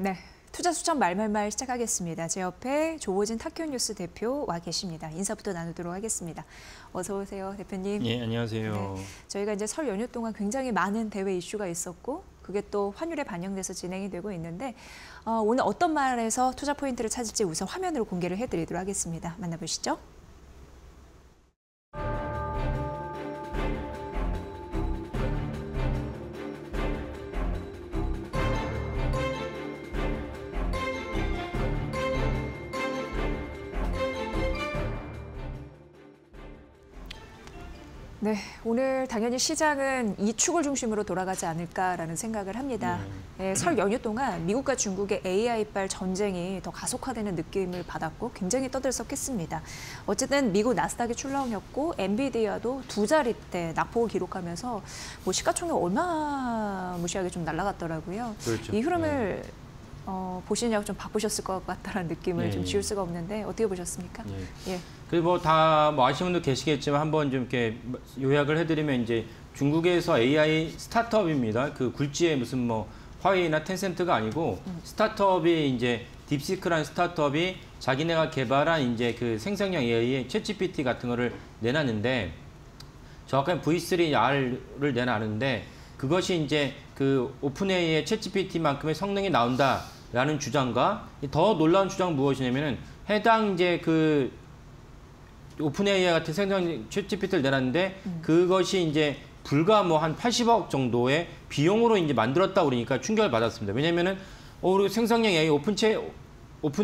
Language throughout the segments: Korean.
네, 투자 수첩 말말말 시작하겠습니다. 제 옆에 조호진 타큐뉴스 대표 와 계십니다. 인사부터 나누도록 하겠습니다. 어서 오세요, 대표님. 예, 안녕하세요. 네, 저희가 이제 설 연휴 동안 굉장히 많은 대외 이슈가 있었고 그게 또 환율에 반영돼서 진행이 되고 있는데 오늘 어떤 말에서 투자 포인트를 찾을지 우선 화면으로 공개를 해드리도록 하겠습니다. 만나보시죠. 네, 오늘 당연히 시장은 이 축을 중심으로 돌아가지 않을까라는 생각을 합니다. 네, 설 연휴 동안 미국과 중국의 AI발 전쟁이 더 가속화되는 느낌을 받았고 굉장히 떠들썩했습니다. 어쨌든 미국 나스닥이 출렁였고 엔비디아도 두 자릿대 낙폭을 기록하면서 뭐 시가총액 얼마 무시하게 좀 날아갔더라고요. 그렇죠. 이 흐름을 보시느냐고 좀 바쁘셨을 것 같다는 느낌을 좀 지울 수가 없는데 어떻게 보셨습니까? 예. 그리고 뭐 아시는 분도 계시겠지만 한번 좀 이렇게 요약을 해드리면 이제 중국에서 AI 스타트업입니다. 그 굴지의 무슨 뭐 화웨이나 텐센트가 아니고 스타트업이 이제 딥시크라는 스타트업이 자기네가 개발한 이제 그 생성형 AI의 챗GPT 같은 거를 내놨는데 정확하게 V3R을 내놨는데 그것이 이제 그 오픈 AI의 챗GPT만큼의 성능이 나온다라는 주장과 더 놀라운 주장은 무엇이냐면은 해당 이제 그 오픈 AI 같은 생성 챗GPT를 내놨는데 그것이 이제 불과 뭐 한 80억 정도의 비용으로 이제 만들었다 그러니까 충격을 받았습니다. 왜냐면은 우리 생성형 AI 오픈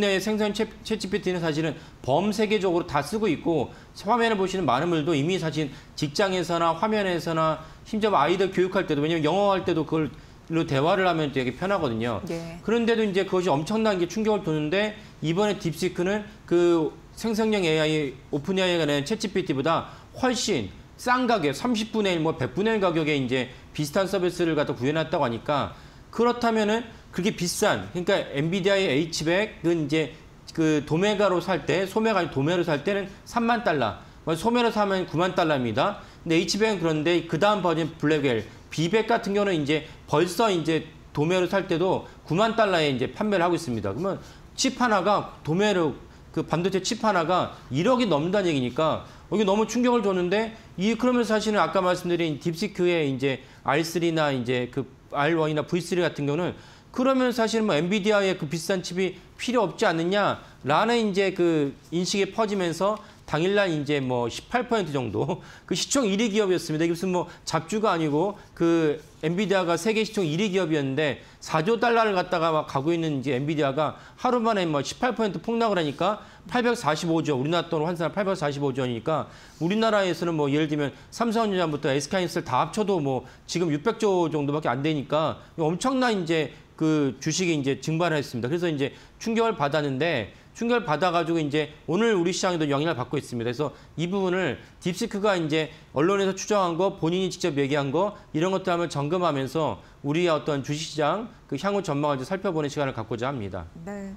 AI 생성 챗GPT는 사실은 범세계적으로 다 쓰고 있고 화면을 보시는 많은 분들도 이미 사실 직장에서나 화면에서나 심지어 아이들 교육할 때도 왜냐면 영어 할 때도 그걸로 대화를 하면 되게 편하거든요. 네. 그런데도 이제 그것이 엄청난 게 충격을 줬는데 이번에 딥시크는 그 생성형 AI, 오픈 AI가 낸 챗GPT보다 훨씬 싼 가격, 30분의 1, 뭐 100분의 1 가격에 이제 비슷한 서비스를 갖다 구해놨다고 하니까 그렇다면은 그게 비싼, 그러니까 엔비디아의 H100은 이제 그 도매가로 살 때, 소매가 아니고 도매로 살 때는 3만 달러, 소매로 사면 9만 달러입니다. 근데 H100은 그런데 그 다음 버전 블랙웰, B100 같은 경우는 이제 벌써 이제 도매로 살 때도 9만 달러에 이제 판매를 하고 있습니다. 그러면 칩 하나가 도매로 그 반도체 칩 하나가 1억이 넘는다는 얘기니까 이게 너무 충격을 줬는데 그러면서 사실은 아까 말씀드린 딥시크의 이제 R3나 이제 그 R1이나 V3 같은 경우는 그러면 사실은 뭐 엔비디아의 그 비싼 칩이 필요 없지 않느냐라는 이제 그 인식이 퍼지면서 당일날 이제 뭐 18% 정도 그 시총 1위 기업이었습니다. 이게 무슨 뭐 잡주가 아니고 그 엔비디아가 세계 시총 1위 기업이었는데 4조 달러를 갖다가 막 가고 있는 이제 엔비디아가 하루 만에 뭐 18% 폭락을 하니까 845조, 우리나라 돈으로 환산한 845조 원이니까 우리나라에서는 뭐 예를 들면 삼성전자부터 SK하이닉스를 다 합쳐도 뭐 지금 600조 정도밖에 안 되니까 엄청난 이제 그 주식이 이제 증발을 했습니다. 그래서 이제 충격을 받았는데 충격을 받아가지고 이제 오늘 우리 시장에도 영향을 받고 있습니다. 그래서 이 부분을 딥시크가 이제 언론에서 추정한 거, 본인이 직접 얘기한 거 이런 것들 한번 점검하면서 우리의 어떤 주식시장 그 향후 전망을 살펴보는 시간을 갖고자 합니다. 네.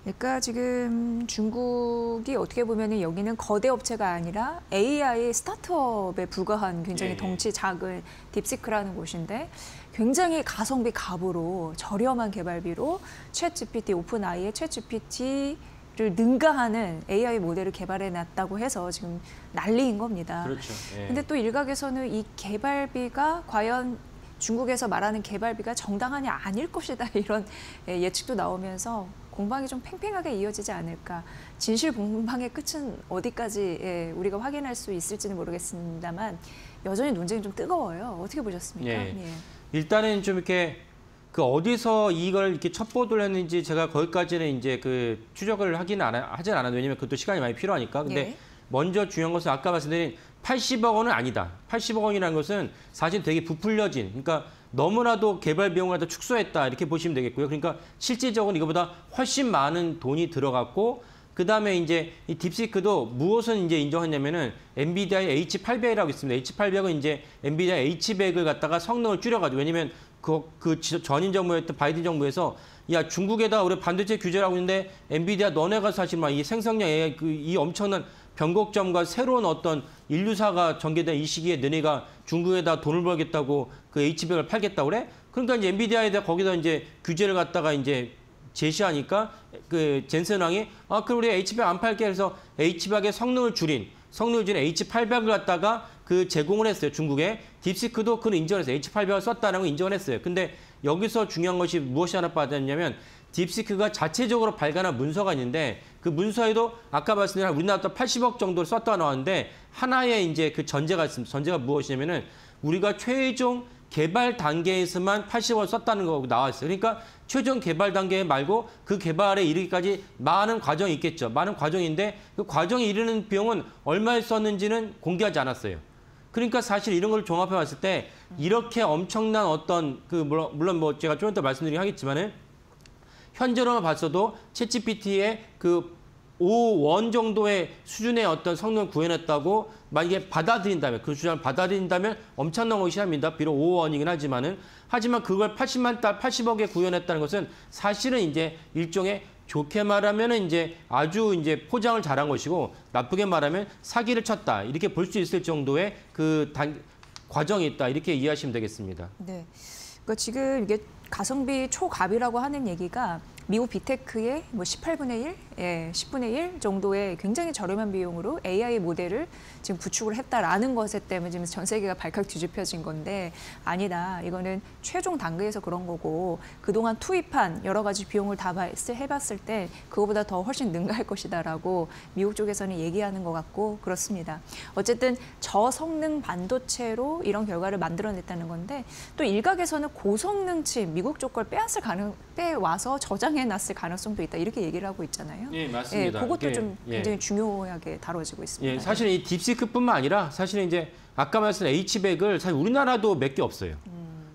그러니까 지금 중국이 어떻게 보면 여기는 거대 업체가 아니라 AI 스타트업에 불과한 굉장히 덩치 작은 딥시크라는 곳인데 굉장히 가성비 값으로 저렴한 개발비로 챗GPT, 오픈 AI의 챗GPT 를 능가하는 AI 모델을 개발해놨다고 해서 지금 난리인 겁니다. 그렇죠. 근데 또 일각에서는 이 개발비가 과연 중국에서 말하는 개발비가 정당하냐 아닐 것이다 이런 예측도 나오면서 공방이 좀 팽팽하게 이어지지 않을까. 진실 공방의 끝은 어디까지 우리가 확인할 수 있을지는 모르겠습니다만 여전히 논쟁이 좀 뜨거워요. 어떻게 보셨습니까? 일단은 좀 이렇게 그 어디서 이걸 이렇게 첩보를 했는지 제가 거기까지는 이제 그 추적을 하진 않아도 왜냐면 그것도 시간이 많이 필요하니까. 근데 먼저 중요한 것은 아까 말씀드린 80억 원은 아니다. 80억 원이라는 것은 사실 되게 부풀려진, 그러니까 너무나도 개발 비용을 다 축소했다 이렇게 보시면 되겠고요. 그러니까 실질적으로 이거보다 훨씬 많은 돈이 들어갔고 그다음에 이제 이 딥시크도 무엇은 이제 인정했냐면은 엔비디아의 H800이라고 있습니다. H800은 이제 엔비디아 H100을 갖다가 성능을 줄여가지고 왜냐면 그 전임 정부였던 바이든 정부에서 야 중국에다 우리 반도체 규제를 하고 있는데 엔비디아 너네가 사실 막 이 생성형 AI 이 엄청난 변곡점과 새로운 어떤 인류사가 전개된 이 시기에 너네가 중국에다 돈을 벌겠다고 그 H100을 팔겠다고 그래? 그러니까 이제 엔비디아에다 거기다 이제 규제를 갖다가 이제 제시하니까 그 젠슨 왕이 그럼 우리 H100 안 팔게 해서 H100의 성능을 줄인 H800을 갖다가 그 제공을 했어요. 중국에. 딥시크도 그걸 인정했어요. H800을 썼다는 걸 인정을 했어요. 근데 여기서 중요한 것이 무엇이 하나 빠졌냐면 딥시크가 자체적으로 발간한 문서가 있는데 그 문서에도 아까 말씀드린 우리나라도 80억 정도를 썼다 나왔는데 하나의 이제 그 전제가 있습니다. 전제가 무엇이냐면은 우리가 최종 개발 단계에서만 80억을 썼다는 거고 나와 있어요. 그러니까 최종 개발 단계 말고 그 개발에 이르기까지 많은 과정이 있겠죠. 많은 과정인데 그 과정에 이르는 비용은 얼마에 썼는지는 공개하지 않았어요. 그러니까 사실 이런 걸 종합해 봤을 때 이렇게 엄청난 어떤 그 물론 뭐 제가 좀 이따 말씀드리긴 하겠지만은 현재로만 봤어도 챗GPT의 그 5원 정도의 수준의 어떤 성능을 구현했다고 만약에 받아들인다면 그 주장을 받아들인다면 엄청난 것이 합니다. 비록 5원이긴 하지만 그걸 80억에 구현했다는 것은 사실은 이제 일종의 좋게 말하면 이제 아주 이제 포장을 잘한 것이고 나쁘게 말하면 사기를 쳤다 이렇게 볼 수 있을 정도의 그 과정이 있다 이렇게 이해하시면 되겠습니다. 네. 그러니까 지금 이게 가성비 초갑이라고 하는 얘기가 미국 빅테크의 뭐 18분의 1, 10분의 1 정도의 굉장히 저렴한 비용으로 AI 모델을 지금 구축을 했다라는 것에 때문에 지금 전 세계가 발칵 뒤집혀진 건데 아니다. 이거는 최종 단계에서 그런 거고 그동안 투입한 여러 가지 비용을 다 해봤을 때 그거보다 더 훨씬 능가할 것이다라고 미국 쪽에서는 얘기하는 것 같고 그렇습니다. 어쨌든 저성능 반도체로 이런 결과를 만들어냈다는 건데 또 일각에서는 고성능칩 미국 쪽 걸 빼와서 저장해놨을 가능성도 있다 이렇게 얘기를 하고 있잖아요. 예, 맞습니다. 그것도 좀 굉장히 중요하게 다뤄지고 있습니다. 예, 사실 이 딥시크뿐만 아니라 사실은 이제 아까 말씀드린 H100을 사실 우리나라도 몇 개 없어요.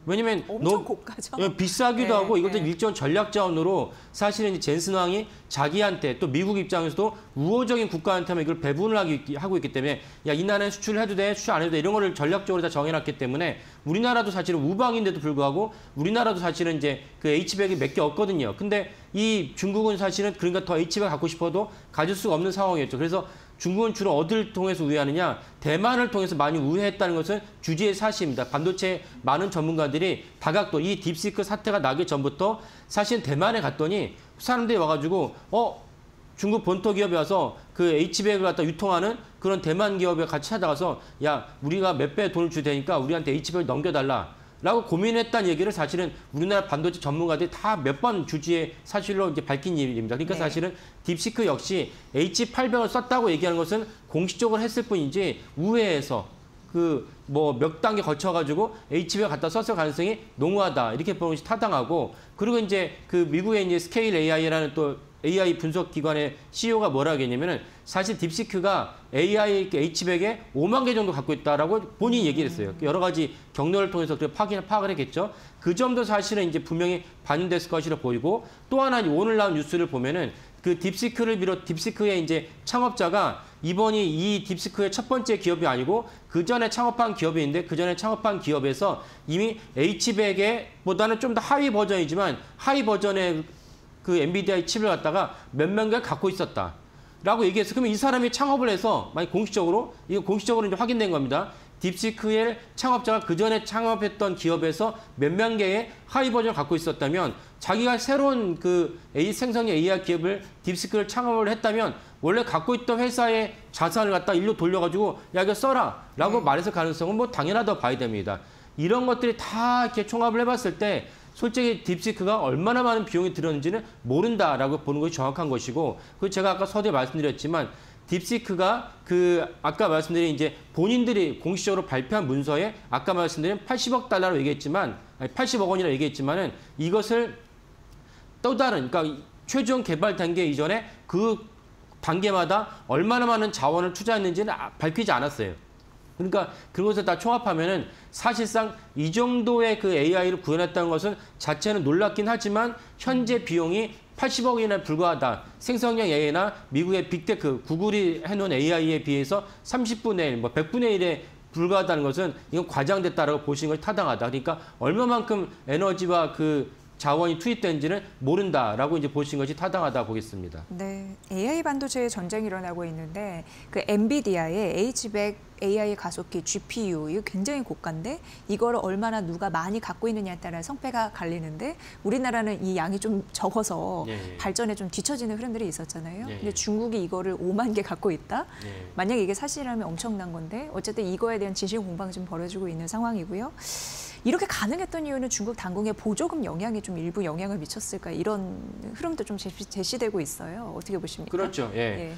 왜냐면 엄청 고가죠. 비싸기도 하고 이것도 일정 전략 자원으로 사실은 이제 젠슨 왕이 자기한테 또 미국 입장에서도 우호적인 국가한테만 이걸 배분을 하고 있기 때문에 야, 이 나라에 수출을 해도 돼, 수출 안 해도 돼 이런 거를 전략적으로 다 정해놨기 때문에 우리나라도 사실은 우방인데도 불구하고 우리나라도 사실은 이제 그 H100이 몇 개 없거든요. 근데 이 중국은 사실은 그러니까 더 H100 갖고 싶어도 가질 수가 없는 상황이었죠. 그래서 중국은 주로 어디를 통해서 우회하느냐? 대만을 통해서 많이 우회했다는 것은 주지의 사실입니다. 반도체 많은 전문가들이 다각도 이 딥시크 사태가 나기 전부터 사실 대만에 갔더니 사람들이 와가지고 중국 본토 기업이 와서 그 H100을 갖다 유통하는 그런 대만 기업에 같이 찾아가서 야 우리가 몇 배 돈을 줄 테니까 우리한테 H100을 넘겨달라. 라고 고민했다는 얘기를 사실은 우리나라 반도체 전문가들이 다 몇 번 주지의 사실로 이제 밝힌 일입니다. 그러니까 사실은 딥시크 역시 H800을 썼다고 얘기하는 것은 공식적으로 했을 뿐이지 우회해서 그 뭐 몇 단계 거쳐가지고 H100 갖다 썼을 가능성이 농후하다 이렇게 보는 것이 타당하고 그리고 이제 그 미국의 이제 스케일 AI라는 또 AI 분석 기관의 CEO가 뭐라 하겠냐면은 사실 딥시크가 AI H100에 5만 개 정도 갖고 있다라고 본인이 얘기를 했어요. 여러 가지 경로를 통해서 그 파악을 했겠죠. 그 점도 사실은 이제 분명히 반영됐을 것이라 보이고 또 하나 오늘 나온 뉴스를 보면은 그 딥시크를 비롯 딥시크의 이제 창업자가 이번이 이 딥시크의 첫 번째 기업이 아니고 그 전에 창업한 기업이 있는데 그 전에 창업한 기업에서 이미 H100에 보다는 좀 더 하위 버전이지만 하위 버전의 그 엔비디아의 칩을 갖다가 몇만 개 갖고 있었다. 라고 얘기해서 그러면 이 사람이 창업을 해서 만약 공식적으로 이거 공식적으로 이제 확인된 겁니다. 딥시크의 창업자가 그 전에 창업했던 기업에서 몇만 개의 하위 버전을 갖고 있었다면 자기가 새로운 그 생성형 AI 기업을 딥시크를 창업을 했다면 원래 갖고 있던 회사의 자산을 갖다 일로 돌려가지고 야 이거 써라 라고 말했을 가능성은 뭐 당연하다고 봐야 됩니다. 이런 것들이 다 이렇게 총합을 해봤을 때 솔직히 딥시크가 얼마나 많은 비용이 들었는지는 모른다라고 보는 것이 정확한 것이고 그리고 제가 아까 서두에 말씀드렸지만 딥시크가 그 아까 말씀드린 이제 본인들이 공식적으로 발표한 문서에 아까 말씀드린 80억 달러로 얘기했지만 아니 80억 원이라고 얘기했지만은 이것을 또 다른 그러니까 최종 개발 단계 이전에 그 단계마다 얼마나 많은 자원을 투자했는지는 밝히지 않았어요. 그러니까 그것을 다 총합하면은 사실상 이 정도의 그 AI를 구현했다는 것은 자체는 놀랍긴 하지만 현재 비용이 80억이나 불과하다. 생성형 AI나 미국의 빅테크, 구글이 해놓은 AI에 비해서 30분의 1, 뭐 100분의 1에 불과하다는 것은 이건 과장됐다라고 보시는 것이 타당하다. 그러니까 얼마만큼 에너지와 그 자원이 투입된지는 모른다라고 이제 보신 것이 타당하다 보겠습니다. 네, AI 반도체의 전쟁이 일어나고 있는데 그 엔비디아의 H100 AI 가속기 GPU 이거 굉장히 고가인데 이거를 얼마나 누가 많이 갖고 있느냐에 따라 성패가 갈리는데 우리나라는 이 양이 좀 적어서 예. 발전에 좀 뒤처지는 흐름들이 있었잖아요. 예. 근데 중국이 이거를 5만 개 갖고 있다. 예. 만약에 이게 사실이라면 엄청난 건데 어쨌든 이거에 대한 진실 공방이 좀 벌어지고 있는 상황이고요. 이렇게 가능했던 이유는 중국 당국의 보조금 영향이 좀 일부 영향을 미쳤을까 이런 흐름도 좀 제시되고 있어요. 어떻게 보십니까? 그렇죠. 예. 예.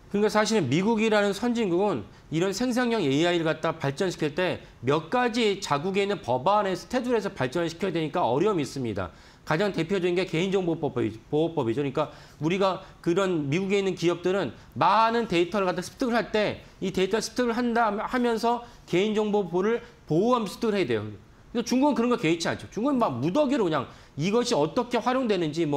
그러니까 사실은 미국이라는 선진국은 이런 생성형 AI를 갖다 발전시킬 때 몇 가지 자국에 있는 법안에서 테두리에서 발전을 시켜야 되니까 어려움이 있습니다. 가장 대표적인 게 개인정보보호법이죠. 그러니까 우리가 그런 미국에 있는 기업들은 많은 데이터를 갖다 습득을 할 때 이 데이터 습득을 하면서 개인정보 보호를 보호하면서 습득을 해야 돼요. 근데 중국은 그런 거 개의치 않죠. 중국은 막 무더기로 그냥 이것이 어떻게 활용되는지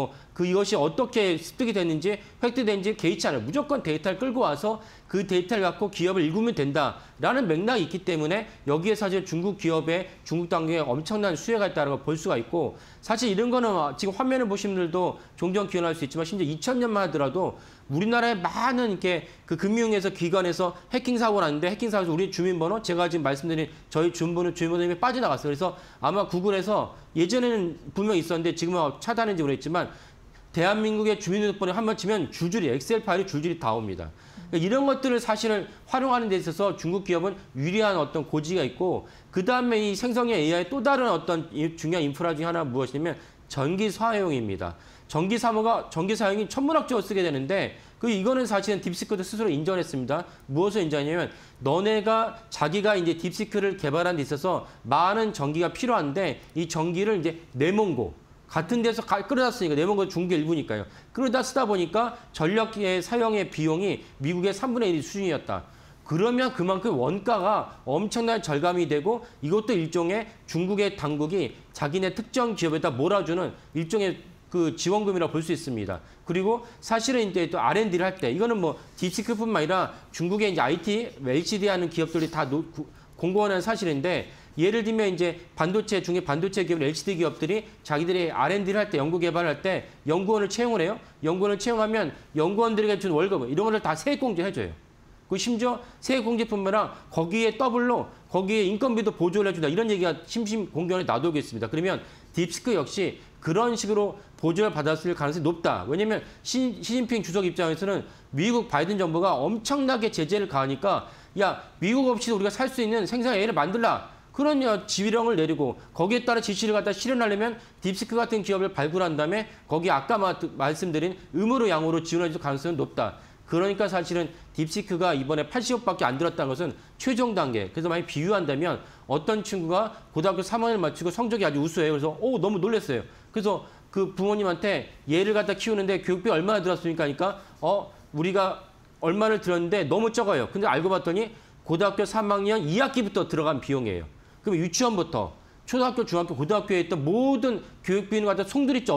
이것이 어떻게 습득이 됐는지 획득됐는지 개의치 않아요. 무조건 데이터를 끌고 와서 그 데이터를 갖고 기업을 일구면 된다라는 맥락이 있기 때문에 여기에 사실 중국 기업의 중국 당국에 엄청난 수혜가 있다는 걸 볼 수가 있고 사실 이런 거는 지금 화면을 보신 분들도 종종 기억날 수 있지만 심지어 2000년만 하더라도 우리나라에 많은 이렇게 그 금융에서 기관에서 해킹 사고가 났는데 해킹 사고에서 우리 주민번호 제가 지금 말씀드린 저희 주민번호에 빠져나갔어요. 그래서 아마 구글에서 예전에는 분명히 있었는데 지금은 차단했는지 모르겠지만 대한민국의 주민등록번호 한번 치면 줄줄이 엑셀 파일이 줄줄이 다 옵니다. 그러니까 이런 것들을 사실은 활용하는 데 있어서 중국 기업은 유리한 어떤 고지가 있고 그다음에 이 생성형 AI의 또 다른 어떤 중요한 인프라 중에 하나가 무엇이냐면 전기 사용입니다. 전기 사용이 천문학적으로 쓰게 되는데 이거는 사실은 딥시크도 스스로 인정했습니다. 무엇을 인정하냐면 자기가 이제 딥시크를 개발한 데 있어서 많은 전기가 필요한데 이 전기를 이제 내몽고 같은 데서 끌어다 쓰니까 내몽고 중국의 일부니까요. 끌어다 쓰다 보니까 전력의 사용의 비용이 미국의 3분의 1 수준이었다. 그러면 그만큼 원가가 엄청나게 절감이 되고 이것도 일종의 중국의 당국이 자기네 특정 기업에다 몰아주는 일종의 그 지원금이라고 볼 수 있습니다. 그리고 사실은 이제 또 R&D를 할 때 이거는 뭐 딥시크뿐만 아니라 중국의 이제 IT, LCD 하는 기업들이 다 공고하는 사실인데 예를 들면 이제 중에 반도체 기업, LCD 기업들이 자기들이 R&D를 할 때 연구 개발을 할 때 연구원을 채용을 해요. 연구원을 채용하면 연구원들에게 준 월급 이런 것을 다 세액공제 해줘요. 그 심지어 세액공제뿐만 아니라 거기에 더블로 거기에 인건비도 보조를 해준다. 이런 얘기가 심심공견에 나돌고 있습니다. 그러면 딥시크 역시 그런 식으로 보조를 받았을 가능성이 높다. 왜냐하면 시진핑 주석 입장에서는 미국 바이든 정부가 엄청나게 제재를 가하니까 야 미국 없이도 우리가 살 수 있는 생산 AI를 만들라. 그런 지휘령을 내리고 거기에 따라 지시를 갖다 실현하려면 딥시크 같은 기업을 발굴한 다음에 거기 아까 말씀드린 음으로 양으로 지원해 줄 가능성이 높다. 그러니까 사실은 딥시크가 이번에 80억밖에 안 들었다는 것은 최종 단계. 그래서 만약 비유한다면 어떤 친구가 고등학교 3학년을 마치고 성적이 아주 우수해요. 그래서 너무 놀랐어요. 그래서 그 부모님한테 얘를 갖다 키우는데 교육비 얼마나 들었습니까? 하니까 우리가 얼마를 들었는데 너무 적어요. 근데 알고 봤더니 고등학교 3학년 2학기부터 들어간 비용이에요. 그럼 유치원부터 초등학교, 중학교, 고등학교에 있던 모든 교육비는 갖다 송두리째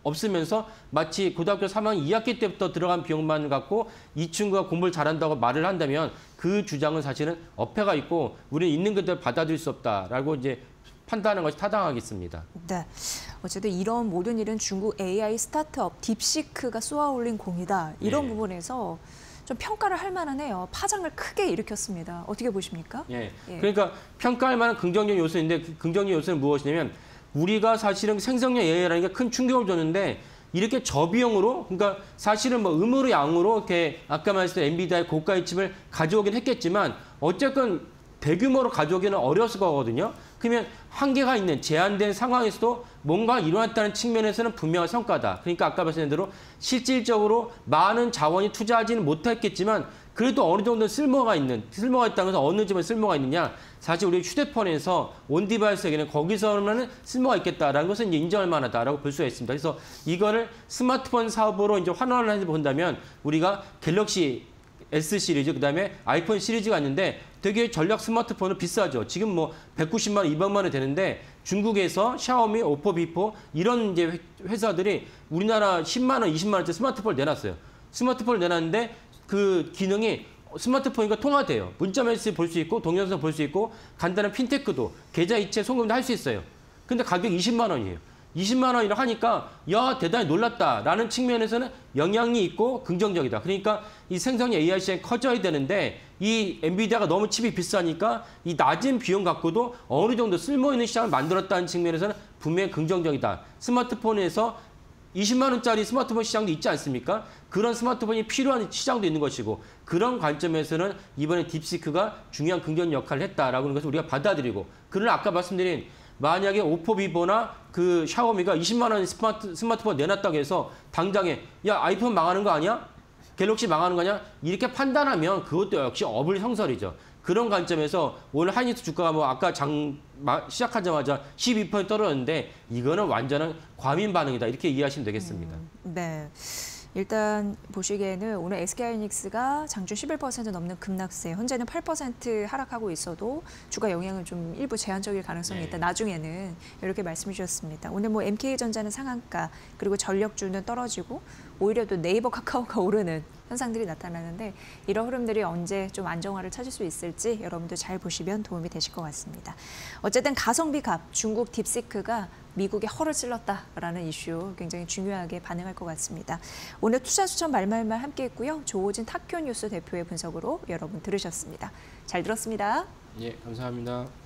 없으면서 마치 고등학교 3학년 2학기 때부터 들어간 비용만 갖고 이 친구가 공부를 잘한다고 말을 한다면 그 주장은 사실은 어폐가 있고 우리는 있는 그대로 받아들일 수 없다라고 이제 판단하는 것이 타당하겠습니다. 네. 어쨌든 이런 모든 일은 중국 AI 스타트업 딥시크가 쏘아올린 공이다. 이런 부분에서 좀 평가를 할 만하네요. 파장을 크게 일으켰습니다. 어떻게 보십니까? 예. 그러니까 평가할 만한 긍정적 요소인데 그 긍정적 요소는 무엇이냐면 우리가 사실은 생성형 AI라는 게 큰 충격을 줬는데 이렇게 저비용으로 그러니까 사실은 뭐 음으로 양으로 이렇게 아까 말씀드린 엔비디아의 고가의 칩을 가져오긴 했겠지만 어쨌건 대규모로 가져오기는 어려웠을 거거든요. 그러면 한계가 있는 제한된 상황에서도 뭔가 일어났다는 측면에서는 분명한 성과다. 그러니까 아까 말씀드린 대로 실질적으로 많은 자원이 투자하지는 못했겠지만 그래도 어느 정도 쓸모가 있다는 것은 어느 점에 쓸모가 있느냐. 사실 우리 휴대폰에서 온디바이스에게는 거기서는 쓸모가 있겠다라는 것은 이제 인정할 만하다라고 볼 수가 있습니다. 그래서 이거를 스마트폰 사업으로 이제 환원을 해서 본다면 우리가 갤럭시 S 시리즈, 그다음에 아이폰 시리즈가 있는데 되게 전략 스마트폰은 비싸죠. 지금 뭐 190만 원, 200만 원이 되는데 중국에서 샤오미, 오포, 비포 이런 이제 회사들이 우리나라 10만 원, 20만 원짜리 스마트폰을 내놨어요. 스마트폰을 내놨는데 그 기능이 스마트폰이니까 통화돼요. 문자 메시지 볼 수 있고 동영상 볼 수 있고 간단한 핀테크도 계좌 이체 송금도 할 수 있어요. 근데 가격이 20만 원이에요. 20만 원이라 하니까 야 대단히 놀랐다라는 측면에서는 영향이 있고 긍정적이다. 그러니까 이 생성형 AI 시장이 커져야 되는데 이 엔비디아가 너무 칩이 비싸니까 이 낮은 비용 갖고도 어느 정도 쓸모있는 시장을 만들었다는 측면에서는 분명히 긍정적이다. 스마트폰에서 20만 원짜리 스마트폰 시장도 있지 않습니까? 그런 스마트폰이 필요한 시장도 있는 것이고 그런 관점에서는 이번에 딥시크가 중요한 긍정 역할을 했다라고 하는 것을 우리가 받아들이고 그러나 아까 말씀드린 만약에 오포 비보나 그 샤오미가 20만 원 스마트폰 내놨다고 해서 당장에 야 아이폰 망하는 거 아니야? 갤럭시 망하는 거 아니야? 이렇게 판단하면 그것도 역시 어불성설이죠. 그런 관점에서 오늘 하이닉스 주가가 뭐 아까 시작하자마자 12% 떨어졌는데 이거는 완전한 과민 반응이다. 이렇게 이해하시면 되겠습니다. 네. 일단 보시기에는 오늘 SK하이닉스가 장중 11% 넘는 급락세, 현재는 8% 하락하고 있어도 주가 영향은 좀 일부 제한적일 가능성이 있다. 나중에는 이렇게 말씀해 주셨습니다. 오늘 뭐 MK전자는 상한가, 그리고 전력주는 떨어지고 오히려 또 네이버 카카오가 오르는 현상들이 나타나는데 이런 흐름들이 언제 좀 안정화를 찾을 수 있을지 여러분들 잘 보시면 도움이 되실 것 같습니다. 어쨌든 가성비 값, 중국 딥시크가 미국의 허를 찔렀다라는 이슈 굉장히 중요하게 반응할 것 같습니다. 오늘 투자 추천 말말말 함께했고요. 조호진 타큐 뉴스 대표의 분석으로 여러분 들으셨습니다. 잘 들었습니다. 예, 감사합니다.